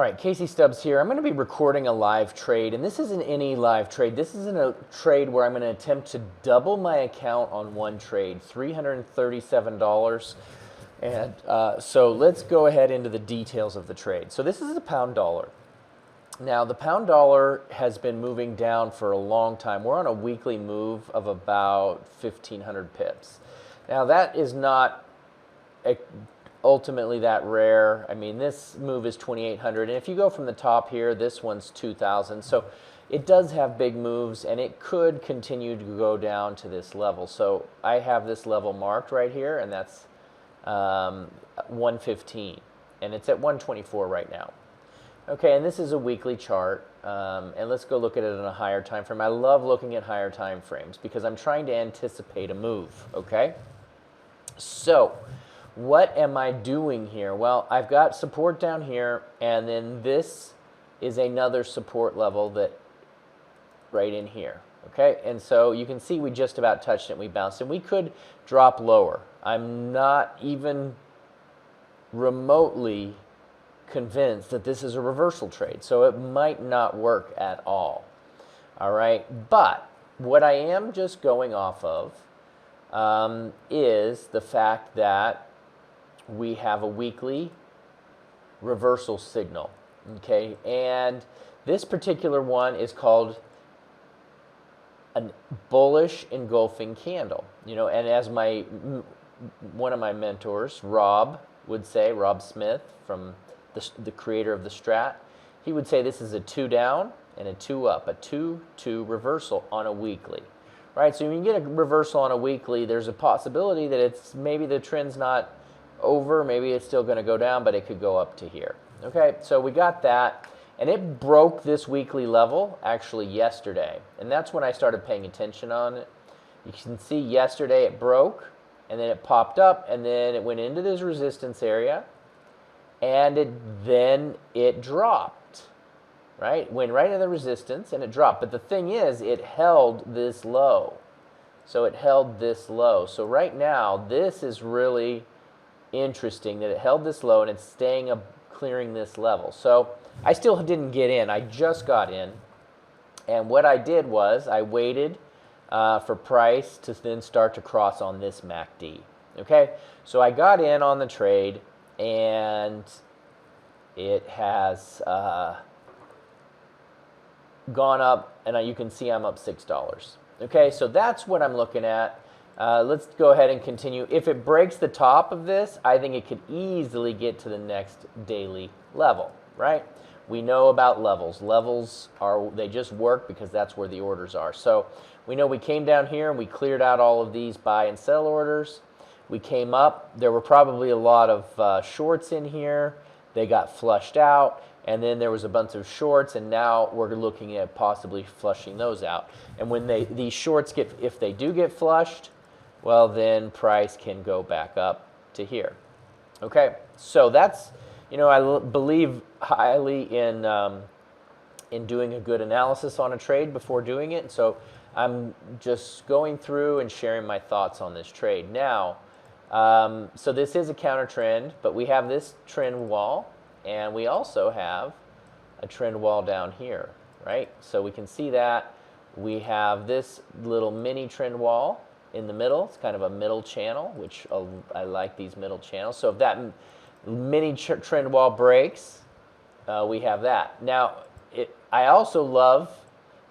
All right, Casey Stubbs here. I'm going to be recording a live trade, and this isn't any live trade. This isn't a trade where I'm going to attempt to double my account on one trade, $337. And so let's go ahead into the details of the trade. So this is a pound dollar. Now, the pound dollar has been moving down for a long time. We're on a weekly move of about 1,500 pips. Now, that is not ultimately that rare. I mean, this move is 2,800, and if you go from the top here, this one's 2,000. So it does have big moves, and it could continue to go down to this level. So I have this level marked right here, and that's 115, and it's at 124 right now. Okay, and this is a weekly chart, and let's go look at it in a higher time frame. I love looking at higher time frames because I'm trying to anticipate a move. Okay, so what am I doing here? Well, I've got support down here, and then this is another support level that right in here. Okay, and so you can see we just about touched it and we bounced, and we could drop lower. I'm not even remotely convinced that this is a reversal trade, so it might not work at all. All right, but what I am just going off of is the fact that we have a weekly reversal signal, okay? And this particular one is called a bullish engulfing candle, you know, and as one of my mentors, Rob, would say, Rob Smith, from the creator of the strat, he would say this is a 2 down and a 2 up, a 2-2 reversal on a weekly, right? So when you get a reversal on a weekly, there's a possibility that it's maybe the trend's not over, maybe it's still going to go down, but it could go up to here. Okay, so we got that, and it broke this weekly level actually yesterday, and that's when I started paying attention on it. You can see yesterday it broke, and then it popped up, and then it went into this resistance area, and then it dropped, right? Went right into the resistance, and it dropped. But the thing is, it held this low. So it held this low. So right now, this is really interesting that it held this low and it's staying up, clearing this level. So I still didn't get in. I just got in, and what I did was I waited for price to then start to cross on this MACD. Okay, so I got in on the trade, and it has gone up, and you can see I'm up $6. Okay, so that's what I'm looking at. Let's go ahead and continue. If it breaks the top of this, I think it could easily get to the next daily level, right? We know about levels. Levels they just work because that's where the orders are. So we know we came down here and we cleared out all of these buy and sell orders. We came up. There were probably a lot of shorts in here. They got flushed out, and then there was a bunch of shorts, and now we're looking at possibly flushing those out. And when these shorts if they do get flushed, well, then price can go back up to here. Okay, so that's, you know, I believe highly in doing a good analysis on a trade before doing it. So I'm just going through and sharing my thoughts on this trade. Now, so this is a counter trend, but we have this trend wall, and we also have a trend wall down here, right? So we can see that we have this little mini trend wall in the middle. It's kind of a middle channel, which I like these middle channels. So if that mini trend wall breaks, we have that. Now, I also love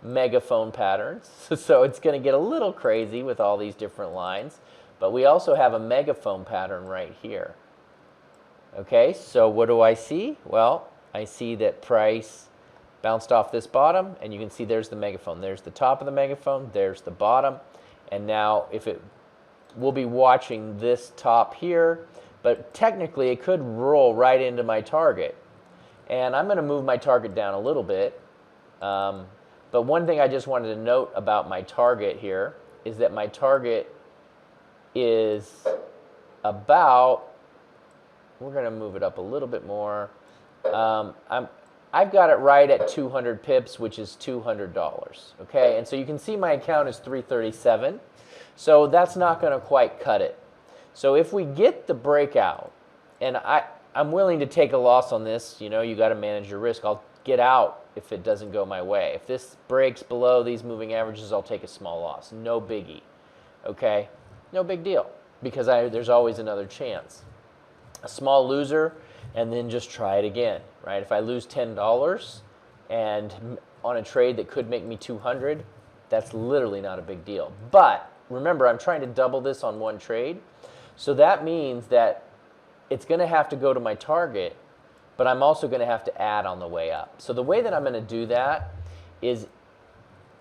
megaphone patterns, so it's going to get a little crazy with all these different lines, but we also have a megaphone pattern right here. Okay, so what do I see? Well, I see that price bounced off this bottom, and you can see there's the megaphone. There's the top of the megaphone, there's the bottom. And now we'll be watching this top here, but technically it could roll right into my target. And I'm going to move my target down a little bit. But one thing I just wanted to note about my target here is that my target is about, we're going to move it up a little bit more. I've got it right at 200 pips, which is $200. Okay, and so you can see my account is 337. So that's not going to quite cut it. So if we get the breakout, and I'm willing to take a loss on this. You know, you got to manage your risk. I'll get out if it doesn't go my way. If this breaks below these moving averages, I'll take a small loss. No biggie. Okay? No big deal, because there's always another chance. A small loser, and then just try it again, right? If I lose $10 and on a trade that could make me 200, that's literally not a big deal. But remember, I'm trying to double this on one trade. So that means that it's going to have to go to my target, but I'm also going to have to add on the way up. So the way that I'm going to do that is,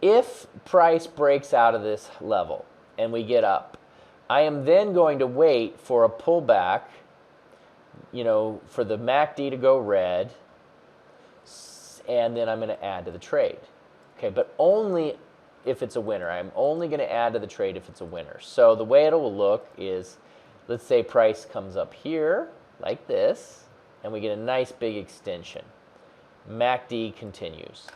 if price breaks out of this level and we get up, I am then going to wait for a pullback, you know, for the MACD to go red, and then I'm going to add to the trade. Okay, but only if it's a winner. I'm only going to add to the trade if it's a winner. So the way it will look is, let's say price comes up here like this, and we get a nice big extension. MACD continues.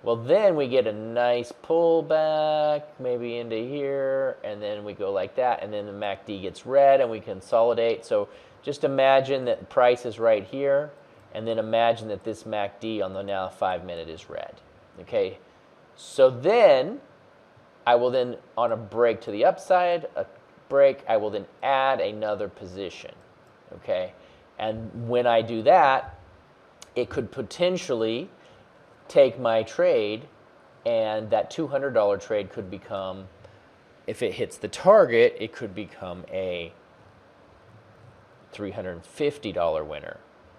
Well, then we get a nice pullback, maybe into here, and then we go like that, and then the MACD gets red, and we consolidate. So just imagine that the price is right here, and then imagine that this MACD on the now 5-minute is red. Okay, so then I will then, on a break to the upside, a break, I will then add another position. Okay, and when I do that, it could potentially take my trade, and that $200 trade could become, if it hits the target, it could become a $350 winner,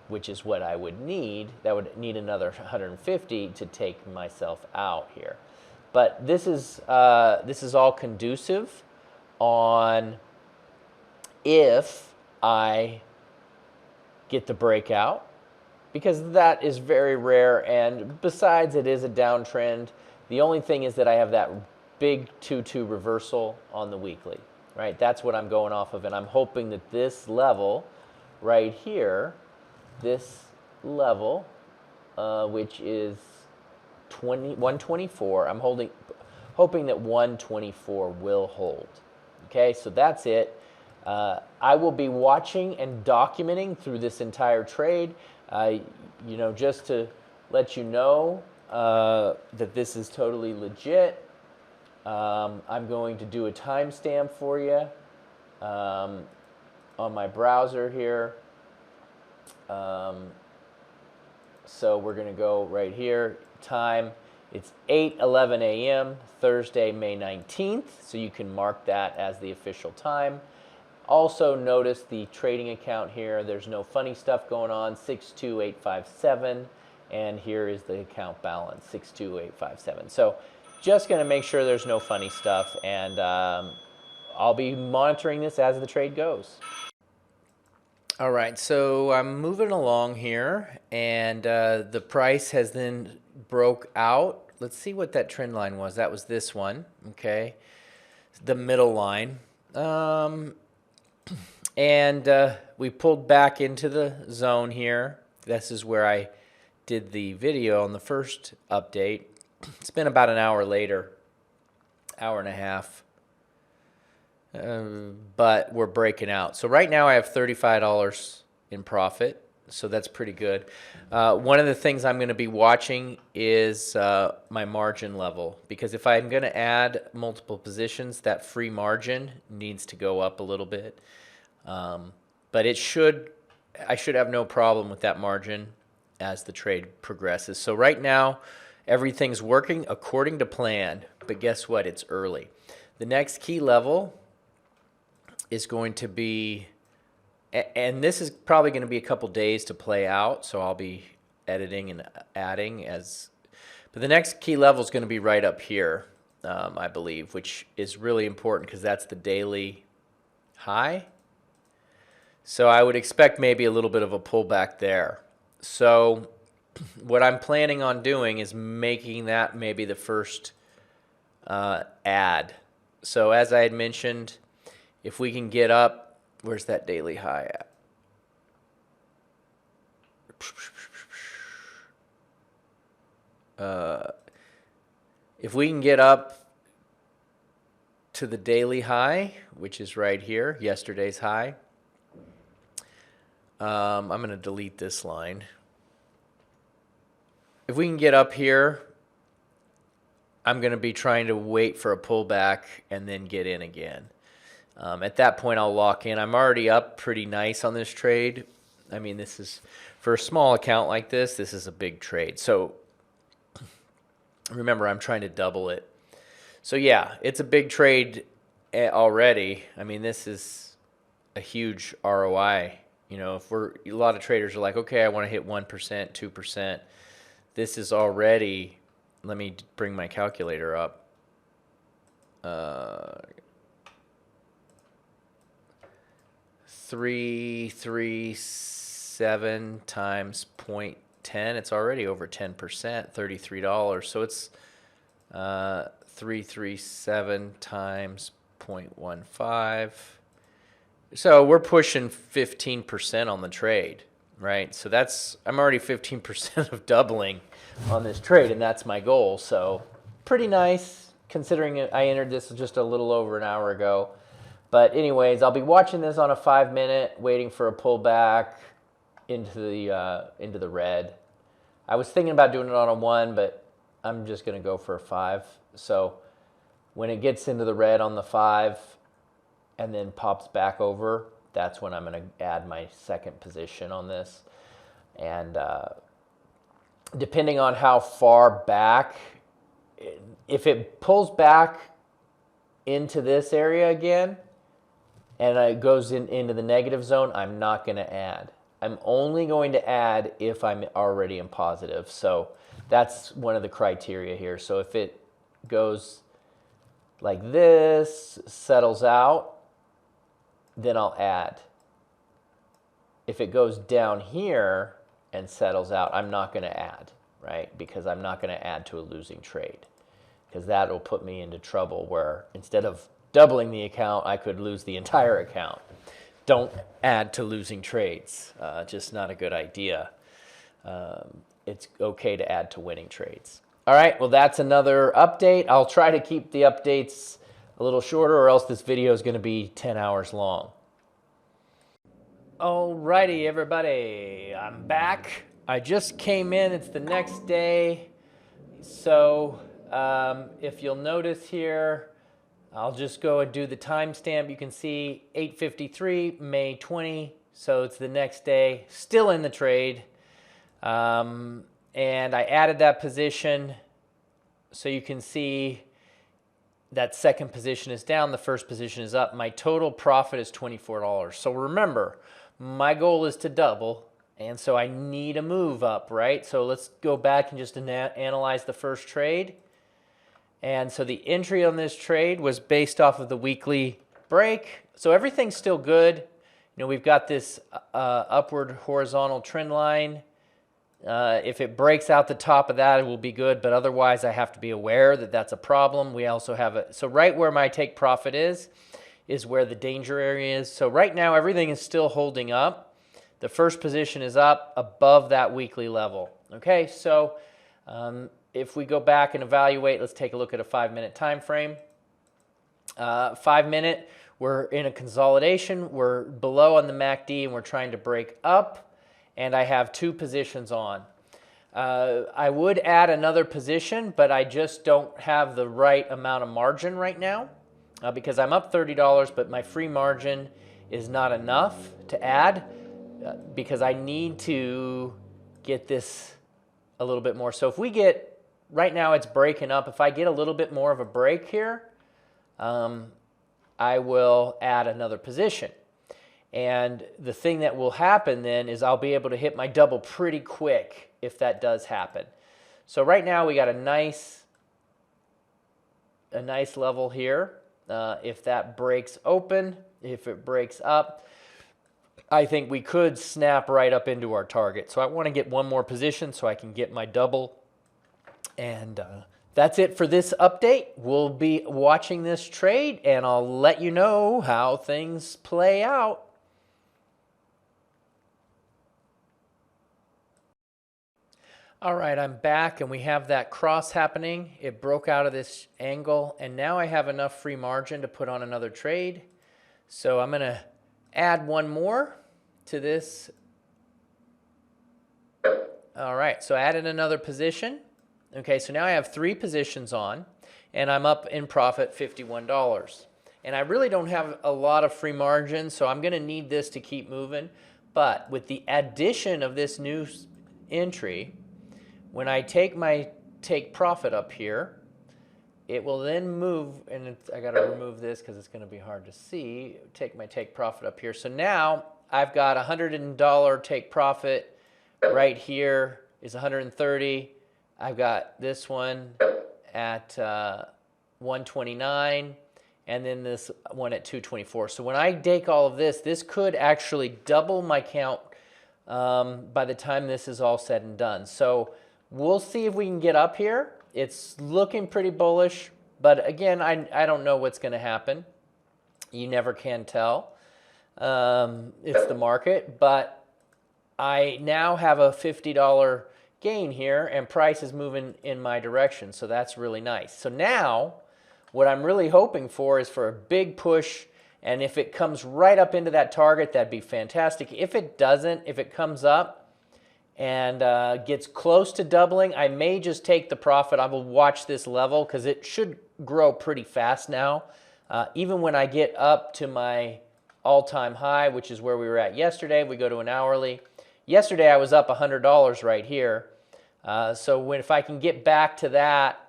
which is what I would need. That would need another 150 to take myself out here. But this is all conducive on if I get the breakout, because that is very rare, and besides, it is a downtrend. The only thing is that I have that big 2-2 reversal on the weekly, right? That's what I'm going off of, and I'm hoping that this level right here, this level, which is 124, I'm hoping that 124 will hold. Okay, so that's it. I will be watching and documenting through this entire trade. You know, just to let you know that this is totally legit. I'm going to do a timestamp for you on my browser here. So we're going to go right here. Time, it's 8:11 a.m. Thursday, May 19th. So you can mark that as the official time. Also notice the trading account here. There's no funny stuff going on, 62857, and here is the account balance, 62857. So just going to make sure there's no funny stuff, and I'll be monitoring this as the trade goes. All right, so I'm moving along here, and the price has then broke out. Let's see what that trend line was. That was this one, okay, the middle line. And we pulled back into the zone here. This is where I did the video on the first update. It's been about an hour later, hour and a half, but we're breaking out. So right now I have $35 in profit, so that's pretty good. One of the things I'm going to be watching is my margin level, because if I'm going to add multiple positions, that free margin needs to go up a little bit. But I should have no problem with that margin as the trade progresses. So right now, everything's working according to plan, but guess what? It's early. The next key level is going to be, and this is probably going to be a couple days to play out, so I'll be editing and adding but the next key level is going to be right up here, I believe, which is really important because that's the daily high. So I would expect maybe a little bit of a pullback there. So what I'm planning on doing is making that maybe the first add. So as I had mentioned, if we can get up, where's that daily high at? If we can get up to the daily high, which is right here, yesterday's high, I'm going to delete this line. If we can get up here, I'm going to be trying to wait for a pullback and then get in again. At that point, I'll lock in. I'm already up pretty nice on this trade. I mean, this is, for a small account like this is a big trade. So remember, I'm trying to double it. So yeah, it's a big trade already. I mean, this is a huge ROI. You know, if a lot of traders are like, okay, I want to hit 1%, 2%. This is already, let me bring my calculator up. 337 times 0.10. It's already over 10%, $33. So it's 337 times 0.15. So we're pushing 15% on the trade, right? So I'm already 15% of doubling on this trade, and that's my goal. So pretty nice, considering I entered this just a little over an hour ago. But anyways, I'll be watching this on a 5-minute, waiting for a pullback into the red. I was thinking about doing it on a 1, but I'm just going to go for a 5. So when it gets into the red on the 5 and then pops back over, that's when I'm going to add my second position on this. And depending on how far back, if it pulls back into this area again and it goes into the negative zone, I'm not going to add. I'm only going to add if I'm already in positive. So that's one of the criteria here. So if it goes like this, settles out, then I'll add. If it goes down here and settles out, I'm not going to add, right? Because I'm not going to add to a losing trade, because that will put me into trouble where instead of doubling the account, I could lose the entire account. Don't add to losing trades. Just not a good idea. It's okay to add to winning trades. All right, well, that's another update. I'll try to keep the updates a little shorter, or else this video is going to be 10 hours long. Alrighty, everybody, I'm back. I just came in. It's the next day. So if you'll notice here, I'll just go and do the timestamp. You can see 8:53, May 20. So it's the next day, still in the trade. And I added that position. So you can see that second position is down, the first position is up. My total profit is $24. So remember, my goal is to double, and so I need a move up, right? So let's go back and just analyze the first trade. And so the entry on this trade was based off of the weekly break. So everything's still good. You know, we've got this upward horizontal trend line. If it breaks out the top of that, it will be good, but otherwise I have to be aware that that's a problem. We also have so right where my take profit is where the danger area is. So right now everything is still holding up. The first position is up above that weekly level. Okay, so if we go back and evaluate, let's take a look at a 5-minute time frame. 5-minute, we're in a consolidation. We're below on the MACD and we're trying to break up. And I have 2 positions on. I would add another position, but I just don't have the right amount of margin right now because I'm up $30, but my free margin is not enough to add because I need to get this a little bit more. So if we get, right now it's breaking up. If I get a little bit more of a break here, I will add another position. And the thing that will happen then is I'll be able to hit my double pretty quick if that does happen. So right now we got a nice level here. If that breaks open, if it breaks up, I think we could snap right up into our target. So I want to get one more position so I can get my double. And that's it for this update. We'll be watching this trade and I'll let you know how things play out. All right, I'm back and we have that cross happening. It broke out of this angle and now I have enough free margin to put on another trade. So I'm going to add one more to this All right, so I added another position. Okay, so now I have 3 positions on, and I'm up in profit $51. And I really don't have a lot of free margin, so I'm going to need this to keep moving. But with the addition of this new entry, when I take my take profit up here, it will then move, and I got to remove this because it's going to be hard to see. Take my take profit up here. So now I've got $100 take profit. Right here is 130. I've got this one at 129, and then this one at 224. So when I take all of this, this could actually double my count by the time this is all said and done. So we'll see if we can get up here. It's looking pretty bullish, but again, I don't know what's going to happen. You never can tell. It's the market, but I now have a $50 gain here, and price is moving in my direction, so that's really nice. So now what I'm really hoping for is for a big push, and if it comes right up into that target, that'd be fantastic. If it doesn't, if it comes up and gets close to doubling, I may just take the profit. I will watch this level because it should grow pretty fast now. Even when I get up to my all-time high, which is where we were at yesterday, we go to an hourly. Yesterday I was up $100 right here. So if I can get back to that,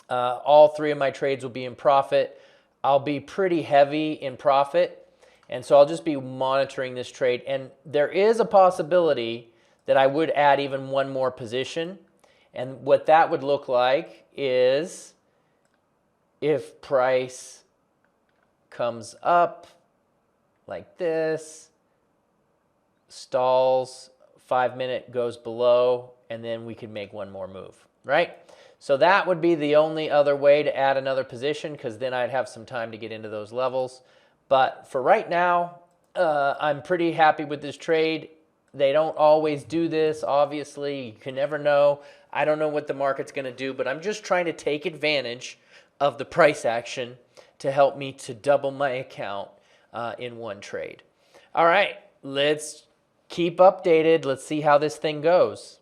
all 3 of my trades will be in profit. I'll be pretty heavy in profit, and so I'll just be monitoring this trade. And there is a possibility that I would add even one more position. And what that would look like is if price comes up like this, stalls, 5-minute goes below, and then we could make one more move, right? So that would be the only other way to add another position, because then I'd have some time to get into those levels. But for right now, I'm pretty happy with this trade. They don't always do this, obviously. You can never know. I don't know what the market's going to do, but I'm just trying to take advantage of the price action to help me to double my account in one trade. All right, let's keep updated. Let's see how this thing goes.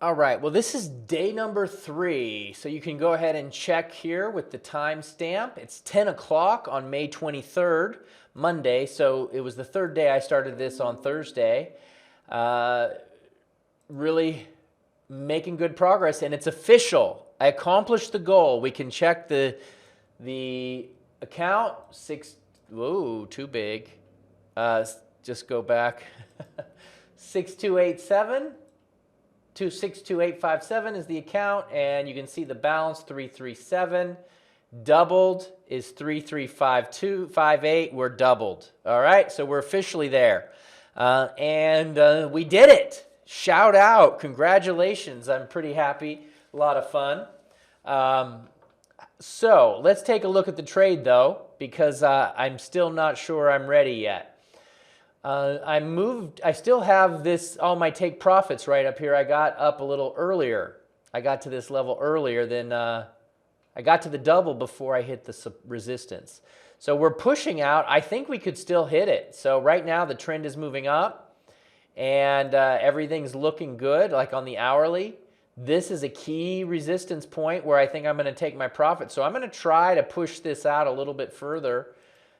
All right, well, this is day number 3. So you can go ahead and check here with the timestamp. It's 10 o'clock on May 23rd, Monday. So it was the 3rd day. I started this on Thursday. Really making good progress, and it's official. I accomplished the goal. We can check the account. Whoa, too big. Just go back. 6287 to 62857 is the account, and you can see the balance 337. Doubled is 335258. We're doubled. All right, so we're officially there, and we did it. Shout out, congratulations! I'm pretty happy. A lot of fun. So let's take a look at the trade though, because I'm still not sure I'm ready yet. I still have all my take profits right up here. I got up a little earlier. I got to this level earlier than, I got to the double before I hit the resistance. So we're pushing out. I think we could still hit it. So right now the trend is moving up, and everything's looking good, like on the hourly. This is a key resistance point where I think I'm going to take my profit. So I'm going to try to push this out a little bit further.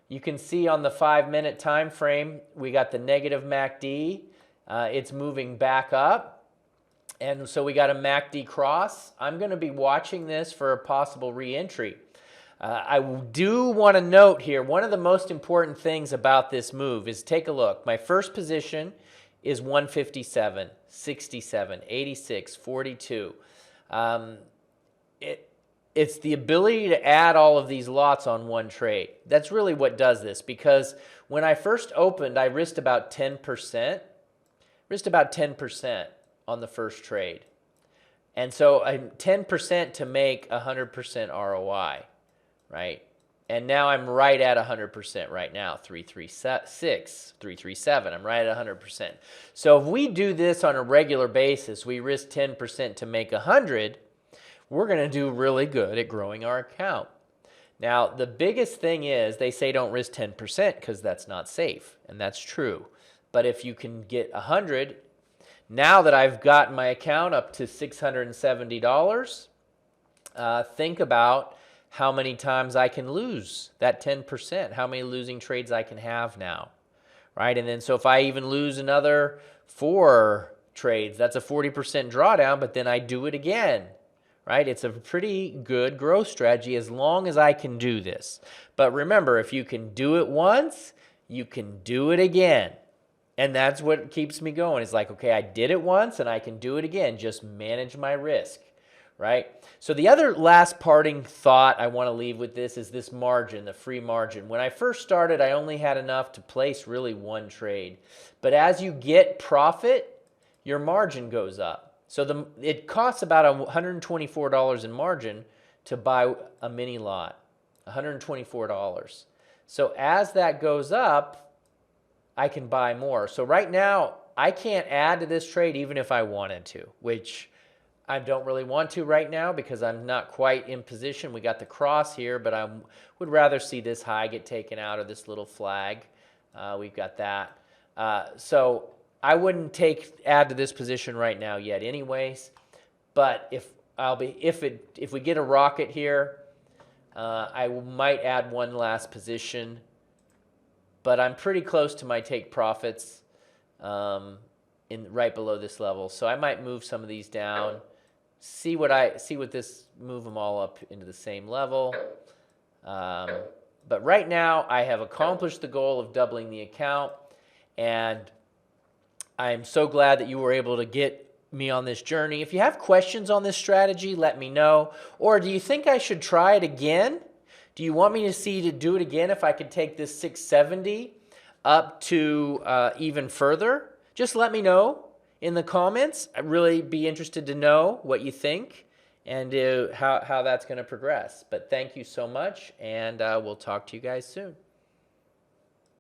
You can see on the 5-minute time frame, we got the negative MACD. It's moving back up. And so we got a MACD cross. I'm going to be watching this for a possible re-entry. I do want to note here, one of the most important things about this move is take a look. My first position is 157, 67, 86, 42. It's the ability to add all of these lots on one trade. That's really what does this, because when I first opened, I risked about 10%. Risked about 10% on the first trade. And so I'm 10% to make 100% ROI, right? And now I'm right at 100% right now, 336, 337. I'm right at 100%. So if we do this on a regular basis, we risk 10% to make 100, we're going to do really good at growing our account. Now, the biggest thing is they say don't risk 10% because that's not safe, and that's true. But if you can get 100, Now that I've gotten my account up to $670, think about how many times I can lose that 10%, how many losing trades I can have now, right? And then so if I even lose another 4 trades, that's a 40% drawdown, but then I do it again, right? It's a pretty good growth strategy as long as I can do this. But remember, if you can do it once, you can do it again. And that's what keeps me going. It's like, okay, I did it once and I can do it again. Just manage my risk, right? So the other last parting thought I want to leave with this is this margin, the free margin. When I first started, I only had enough to place really 1 trade. But as you get profit, your margin goes up. So it costs about $124 in margin to buy a mini lot, $124. So as that goes up, I can buy more. So right now, I can't add to this trade even if I wanted to, which I don't really want to right now because I'm not quite in position. We got the cross here, but I would rather see this high get taken out of this little flag. We've got that. So I wouldn't add to this position right now yet anyways. But if we get a rocket here, I might add one last position. But I'm pretty close to my take profits right below this level. So I might move some of these down, see what this, move them all up into the same level. But right now I have accomplished the goal of doubling the account, and I'm so glad that you were able to get me on this journey. If you have questions on this strategy, let me know. Or do you think I should try it again? Do you want me to do it again if I could take this 670 up to even further? Just let me know in the comments. I'd really be interested to know what you think and how that's going to progress. But thank you so much, and we'll talk to you guys soon.